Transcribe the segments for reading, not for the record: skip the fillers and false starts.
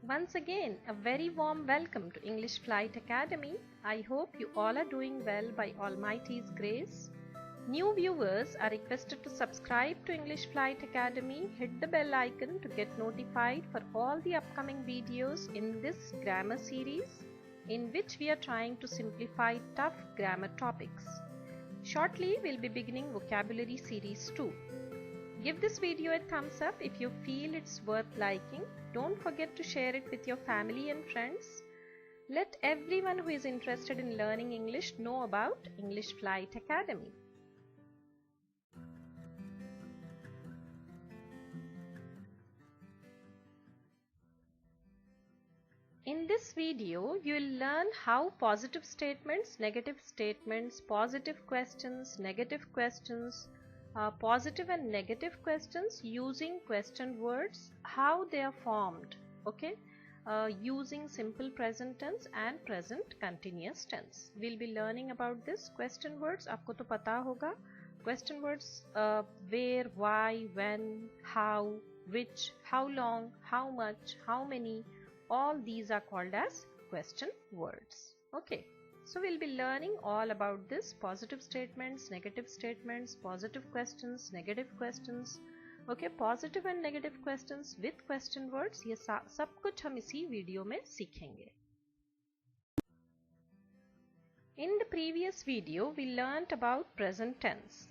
Once again, a very warm welcome to English Flight Academy. I hope you all are doing well by Almighty's grace. New viewers are requested to subscribe to English Flight Academy, hit the bell icon to get notified for all the upcoming videos in this grammar series, in which we are trying to simplify tough grammar topics. Shortly, we'll be beginning vocabulary series 2. Give this video a thumbs up if you feel it's worth liking. Don't forget to share it with your family and friends. Let everyone who is interested in learning English know about English Flight Academy. In this video, you will learn how positive statements, negative statements, positive questions, negative questions, positive and negative questions using question words, how they are formed, okay, using simple present tense and present continuous tense. We'll be learning about this. Question words आपको तो पता होगा. Question words where, why, when, how, which, how long, how much, how many, all these are called as question words. Okay. So we'll be learning all about this: positive statements, negative statements, positive questions, negative questions. Okay, positive and negative questions with question words, ये सब कुछ हम इसी video में सीखेंगे. In the previous video, we learnt about present tense.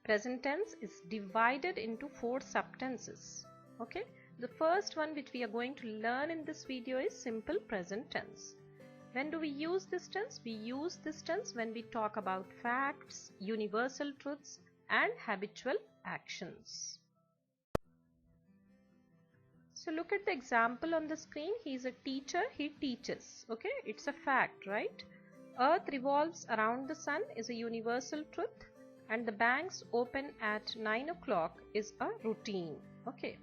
Present tense is divided into 4 subtenses. Okay, the first one which we are going to learn in this video is simple present tense. When do we use this tense? We use this tense when we talk about facts, universal truths, and habitual actions. So look at the example on the screen. He is a teacher, he teaches. Okay, it's a fact, right? Earth revolves around the sun is a universal truth, and the banks open at 9 o'clock is a routine. Okay,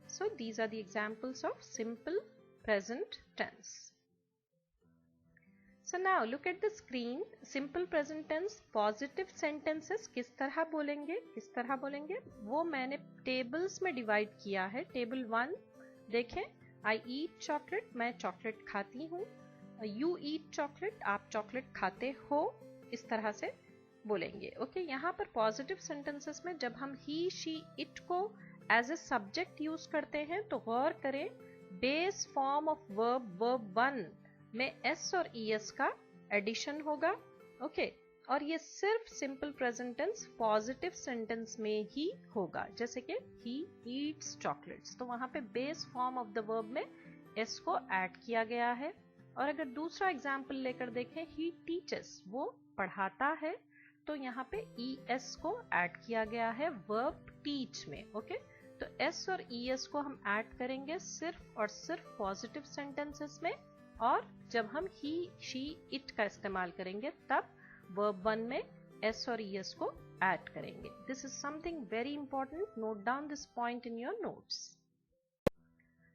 so these are the examples of simple present tense. So now look at the screen. Simple present tense positive sentences किस तरह बोलेंगे वो मैंने tables में divide किया है. Table 1 देखें. I eat chocolate, मैं chocolate खाती हूँ. You eat chocolate, आप chocolate खाते हो. इस तरह से बोलेंगे. Okay, यहाँ पर positive sentences में जब हम he, she, it को as a subject use करते हैं तो गौर करें base form of verb 1 में s और es का एडिशन होगा. ओके, और ये सिर्फ simple present tense positive sentence में ही होगा. जैसे कि he eats chocolates, तो वहां पे base form of the verb में s को ऐड किया गया है. और अगर दूसरा एग्जाम्पल लेकर देखें, he teaches, वो पढ़ाता है, तो यहाँ पे es को ऐड किया गया है वर्ब teach में. ओके, तो s और es को हम ऐड करेंगे सिर्फ और सिर्फ पॉजिटिव सेंटेंसेस में, और जब हम he, she, it का इस्तेमाल करेंगे तब verb 1 में s और es को ऐड करेंगे. This is something very important. Note down this point in your notes.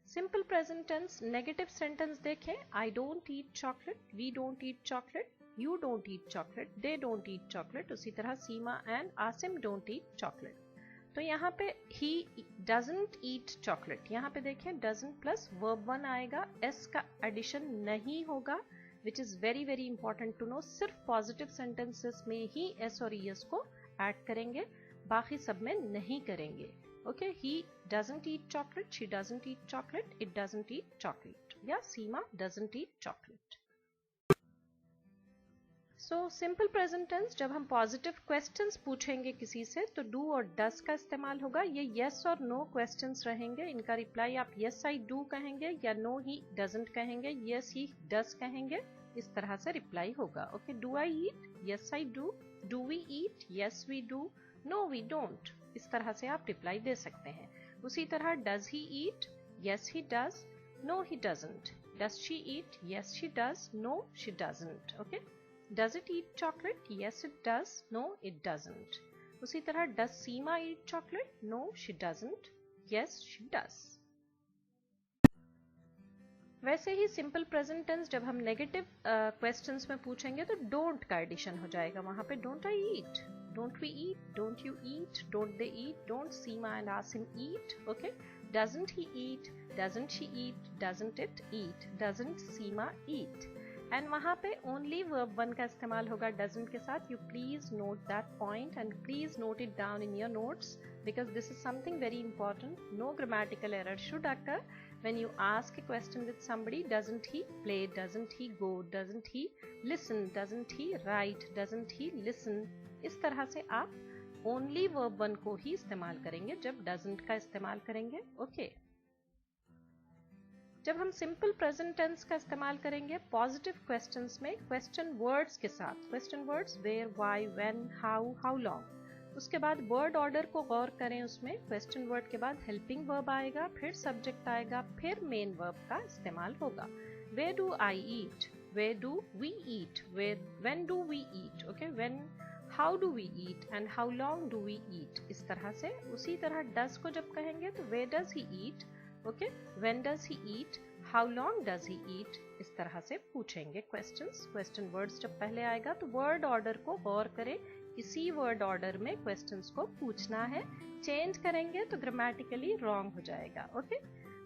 Simple present tense negative sentence देखें. I don't eat chocolate, we don't eat chocolate, you don't eat chocolate, they don't eat chocolate. उसी तरह सीमा and Asim don't eat chocolate. तो यहाँ पे he doesn't eat chocolate, यहाँ पे देखें doesn't plus verb 1 आएगा, s का addition नहीं होगा, which is very very important to know. सिर्फ positive sentences में ही s और es को add करेंगे, बाकी सब में नहीं करेंगे. Okay, he doesn't eat chocolate, she doesn't eat chocolate, it doesn't eat chocolate, या सीमा doesn't eat chocolate. So simple present tense जब हम positive questions पूछेंगे किसी से तो do और does का इस्तेमाल होगा. ये yes और no questions रहेंगे. इनका रिप्लाई आप yes I do कहेंगे या no he doesn't कहेंगे, yes he does कहेंगे. इस तरह से रिप्लाई होगा. Okay, do I eat? Yes I do. Do we eat? Yes we do. No we don't. इस तरह से आप रिप्लाई दे सकते हैं. उसी तरह does he eat? Yes he does. No he doesn't. Does she eat? Yes she does. No she doesn't. Okay. Does it eat chocolate? Yes it does. No it doesn't. उसी तरह does Seema eat chocolate? No she doesn't. Yes she does. वैसे ही simple present tense जब हम negative questions में पूछेंगे तो don't का addition हो जाएगा. वहां पे don't I eat, don't we eat, don't you eat, don't they eat, don't Seema and Asim eat. Okay, Doesn't he eat? Doesn't she eat? Doesn't it eat? Doesn't Seema eat? And वहाँ पे only verb one का इस्तेमाल होगा doesn't के साथ. You please note that point and please note it down in your notes because this is something very important. No grammatical error should occur when you ask a question with somebody. Doesn't he play? Doesn't he go? Doesn't he listen? Doesn't he write? Doesn't he listen? इस तरह से आप only verb one को ही इस्तेमाल करेंगे जब doesn't का इस्तेमाल करेंगे. ओके जब हम सिंपल प्रेजेंट टेंस का इस्तेमाल करेंगे पॉजिटिव क्वेश्चंस में क्वेश्चन वर्ड्स के साथ, question words where, why, when, how, how long. उसके बाद वर्ड ऑर्डर को गौर करें. उसमें क्वेश्चन वर्ड के बाद हेल्पिंग वर्ब आएगा, फिर सब्जेक्ट आएगा, फिर मेन वर्ब का इस्तेमाल होगा. Where do I eat, where do we eat, when do we eat, okay, when, how do we eat and how long do we eat. इस तरह से. उसी तरह डज को जब कहेंगे तो where does he eat, okay, when does he eat, how long does he eat. इस तरह से पूछेंगे क्वेश्चंस. क्वेश्चन वर्ड्स जब पहले आएगा तो वर्ड ऑर्डर को गौर करें. इसी वर्ड ऑर्डर में क्वेश्चंस को पूछना है. चेंज करेंगे तो ग्रामेटिकली रॉन्ग हो जाएगा. Okay,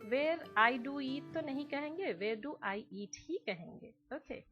where I do eat तो नहीं कहेंगे, वेयर डू आई ईट ही कहेंगे. ओके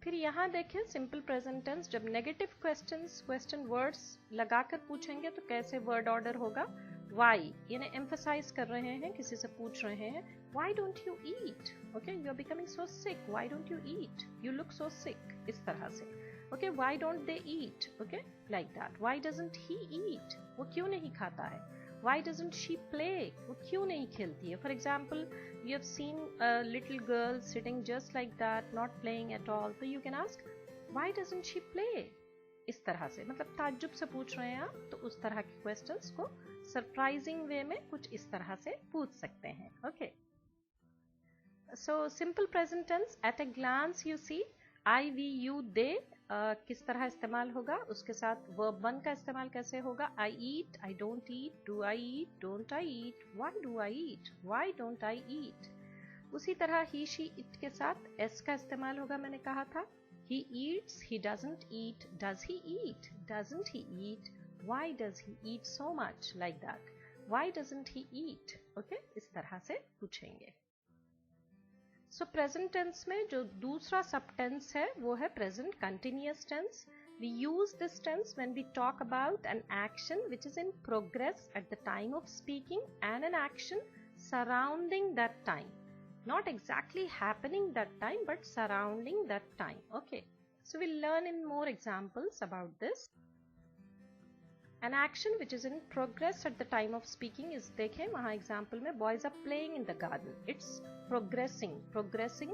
फिर यहाँ देखें सिंपल प्रेजेंट टेंस जब नेगेटिव क्वेश्चंस क्वेश्चन वर्ड्स लगाकर पूछेंगे तो कैसे वर्ड ऑर्डर होगा. वाई यानी एम्फसाइज कर रहे हैं, किसी से पूछ रहे हैं, why don't you eat, okay, you are becoming so sick, why don't you eat, you look so sick. इस तरह से. Okay, why don't they eat, okay, like that. Why doesn't he eat, वो क्यों नहीं खाता है. वाई डजंट शी प्ले, वो क्यों नहीं खेलती है. For example you have seen a little girl sitting just like that, not playing at all, तो you can ask why doesn't she play. इस तरह से मतलब ताज्जुब से पूछ रहे हैं आप, तो उस तरह के क्वेश्चंस को सरप्राइजिंग वे में कुछ इस तरह से पूछ सकते हैं. Okay so simple present tense at a glance you see I we you they किस तरह इस्तेमाल होगा. उसके साथ वर्ब वन का इस्तेमाल कैसे होगा. I eat, I don't eat, do I eat, don't I eat, why do I eat, why don't I eat. उसी तरह ही शी इट के साथ एस का इस्तेमाल होगा. मैंने कहा था he eats, he doesn't eat, does he eat, doesn't he eat, why does he eat so much, like that. Why doesn't he eat, okay, इस तरह से पूछेंगे. So present tense में जो दूसरा सब tense है वो है present continuous tense. We use this tense when we talk about an action which is in progress at the time of speaking and an action surrounding that time. Not exactly happening that time but surrounding that time. Okay, so we'll learn in more examples about this. An action which is in progress at the time of speaking is, देखें वहाँ example में boys are playing in the garden. It's progressing.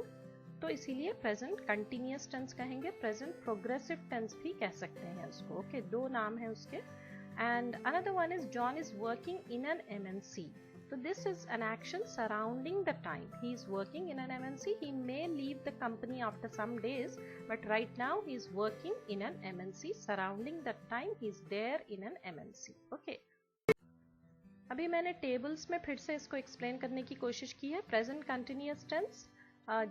तो इसीलिए present continuous tense कहेंगे, present progressive tense भी कह सकते हैं उसको. Okay, दो नाम है उसके. And another one is John is working in an MNC. So this is an action surrounding the time. He is working in an MNC. He may leave the company after some days, but right now he is working in an MNC. Surrounding that time, he is there in an MNC. Okay. अभी मैंने tables में फिर से इसको explain करने की कोशिश की है. प्रेजेंट कंटिन्यूअस टेंस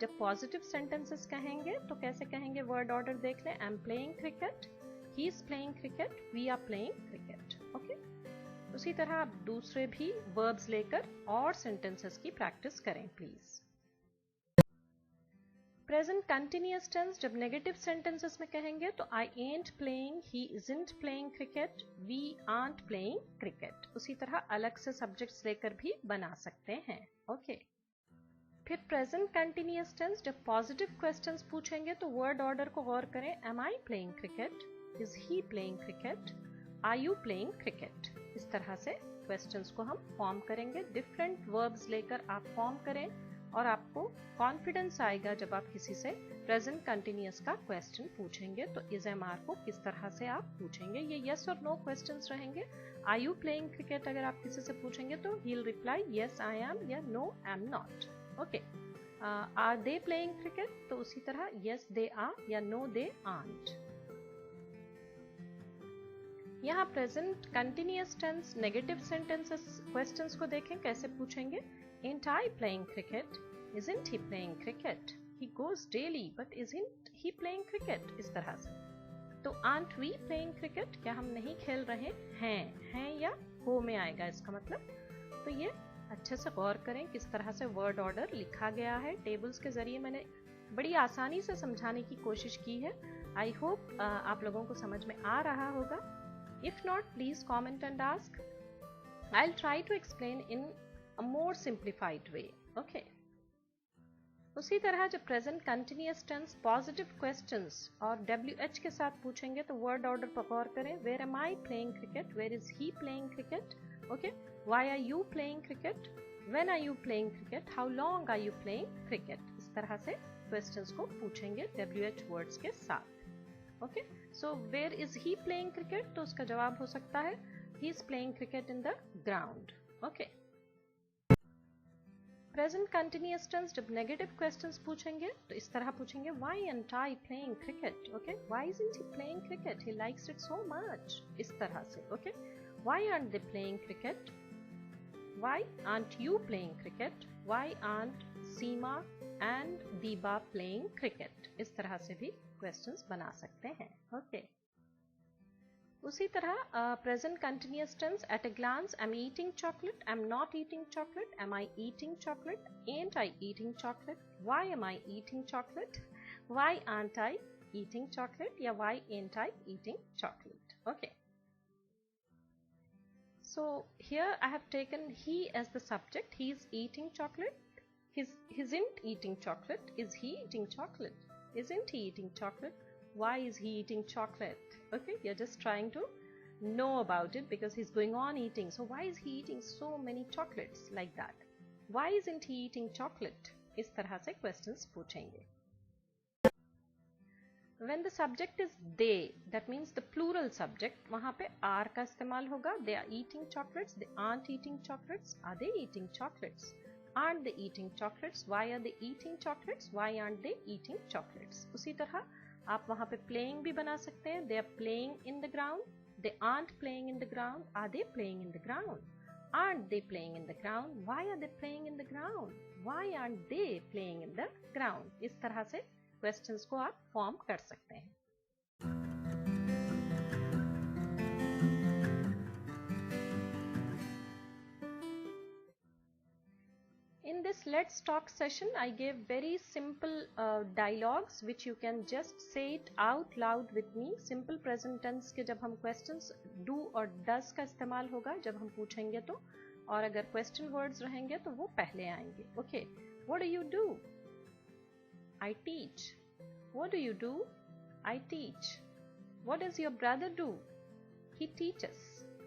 जब पॉजिटिव सेंटेंसेस कहेंगे तो कैसे कहेंगे. वर्ड ऑर्डर देख लें. I am playing cricket, he is playing cricket, we are playing cricket. Okay उसी तरह आप दूसरे भी वर्ब्स लेकर और सेंटेंसेस की प्रैक्टिस करें प्लीज. प्रेजेंट कंटिन्यूअस टेंस जब नेगेटिव सेंटेंसेस में कहेंगे तो I ain't playing, he isn't playing cricket, we aren't playing cricket. उसी तरह अलग से सब्जेक्ट्स लेकर भी बना सकते हैं. ओके फिर प्रेजेंट कंटिन्यूअस टेंस जब पॉजिटिव क्वेश्चंस पूछेंगे तो वर्ड ऑर्डर को गौर करें. Am I playing cricket, is he playing cricket, are you playing cricket. इस तरह से क्वेश्चंस को हम फॉर्म करेंगे. डिफरेंट वर्ब्स लेकर आप फॉर्म करें और आपको कॉन्फिडेंस आएगा जब आप किसी से प्रेजेंट कंटिन्यूअस का क्वेश्चन पूछेंगे तो इज एम आर को किस तरह से आप पूछेंगे. ये यस और नो क्वेश्चंस रहेंगे. आर यू प्लेइंग क्रिकेट अगर आप किसी से पूछेंगे तो he will reply yes I am या no I am not. Okay are they playing cricket तो उसी तरह यस दे आर या नो दे आंट. यहाँ present continuous tense negative sentences questions को देखें कैसे पूछेंगे. Ain't I playing cricket? Isn't he playing cricket? He goes daily, but isn't he playing cricket? इस तरह से. तो aren't we playing cricket? क्या हम नहीं खेल रहे हैं या हो में आएगा इसका मतलब. तो ये अच्छे से गौर करें किस तरह से वर्ड ऑर्डर लिखा गया है। टेबल्स के जरिए मैंने बड़ी आसानी से समझाने की कोशिश की है। आई होप आप लोगों को समझ में आ रहा होगा। If not, please comment and ask. I will try to explain in a more simplified way. Okay, उसी तरह जब present continuous tense positive questions और WH के साथ पूछेंगे तो वर्ड ऑर्डर पर गौर करें। Where am I playing cricket, where is he playing cricket, okay, why are you playing cricket, when are you playing cricket, how long are you playing cricket. इस तरह से क्वेश्चंस को पूछेंगे WH वर्ड्स के साथ। Okay, so where is he playing cricket, तो उसका जवाब हो सकता है he is playing cricket in the ground. Okay, present continuous tense जब नेगेटिव क्वेश्चंस पूछेंगे तो इस तरह पूछेंगे why ain't I playing cricket, okay, why isn't he playing cricket, he likes it so much, इस तरह से। Okay, why aren't they playing cricket, why aren't you playing cricket, why aren't Seema and दीबा playing cricket. इस तरह से भी questions बना सकते हैं। ओके, उसी तरह present continuous tense at a glance, I am eating chocolate, I am not eating chocolate, am I eating chocolate, ain't I eating chocolate, why am I eating chocolate, why aren't I eating chocolate, या why ain't I eating chocolate. Okay, so here I have taken he as the subject. He is eating chocolate. He isn't eating chocolate. Is he eating chocolate? Isn't he eating chocolate? Why is he eating chocolate? Okay, you're just trying to know about it because he's going on eating. So why is he eating so many chocolates like that? Why isn't he eating chocolate? इस तरह से questions पूछेंगे। When the subject is they, that means the plural subject, वहाँ पे are का इस्तेमाल होगा। They are eating chocolates, they aren't eating chocolates, are they eating chocolates, aren't they eating chocolates, why are they eating chocolates, why aren't they eating chocolates। उसी तरह आप वहाँ पे playing भी बना सकते हैं। They are playing in the ground, they aren't playing in the ground, are they playing in the ground, aren't they playing in the ground, why are they playing in the ground, why aren't they playing in the ground। इस तरह से questions को आप form कर सकते हैं। In this Let's Talk session, I gave very simple dialogues which you can just say it out loud with me. Simple present tense के जब हम questions do और does का इस्तेमाल होगा जब हम पूछेंगे तो, और अगर question words रहेंगे तो वो पहले आएंगे। Okay, what do you do? I teach. What do you do? I teach. What does your brother do? He teaches.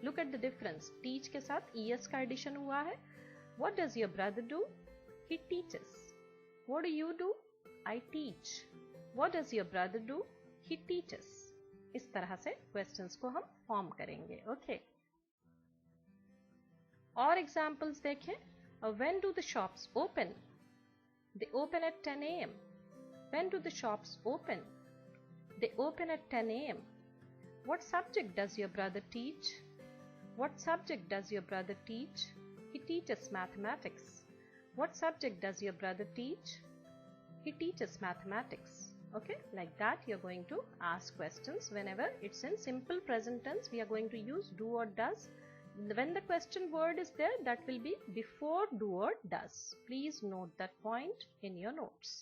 Look at the difference. Teach के साथ es का addition हुआ है। What does your brother do? He teaches. What do you do? I teach. What does your brother do? He teaches. इस तरह से questions को हम form करेंगे। Okay. और examples देखें। When do the shops open? They open at 10 a.m. When do the shops open? They open at 10 a.m. What subject does your brother teach? What subject does your brother teach? He teaches mathematics. What subject does your brother teach? He teaches mathematics. Okay, like that you're going to ask questions. Whenever it's in simple present tense, we are going to use do or does. When the question word is there, that will be before do or does. Please note that point in your notes.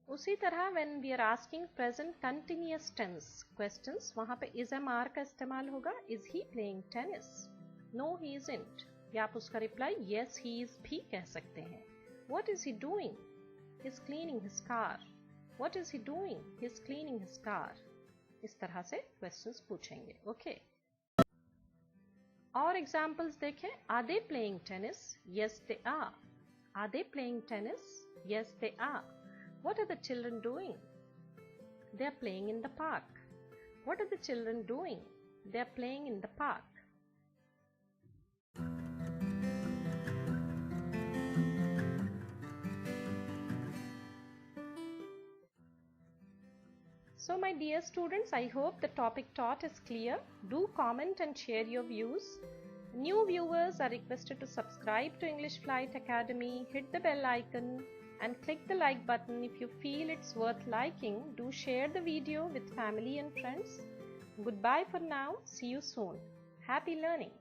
उसी तरह when we are asking present continuous tense questions, वहाँ पे is am are का इस्तेमाल होगा। Is he playing tennis? No, he isn't. या आप उसका रिप्लाई yes he is भी कह सकते हैं। What is he doing? He's cleaning his car. What is he doing? He's cleaning his car. इस तरह से questions पूछेंगे। Okay. और examples देखें। Are they playing tennis? Yes, they are. Are they playing tennis? Yes, they are. What are the children doing? They are playing in the park. What are the children doing? They are playing in the park. So my dear students, I hope the topic taught is clear. Do comment and share your views. New viewers are requested to subscribe to English Flight Academy, hit the bell icon and click the like button if you feel it's worth liking. Do share the video with family and friends. Goodbye for now. See you soon. Happy learning.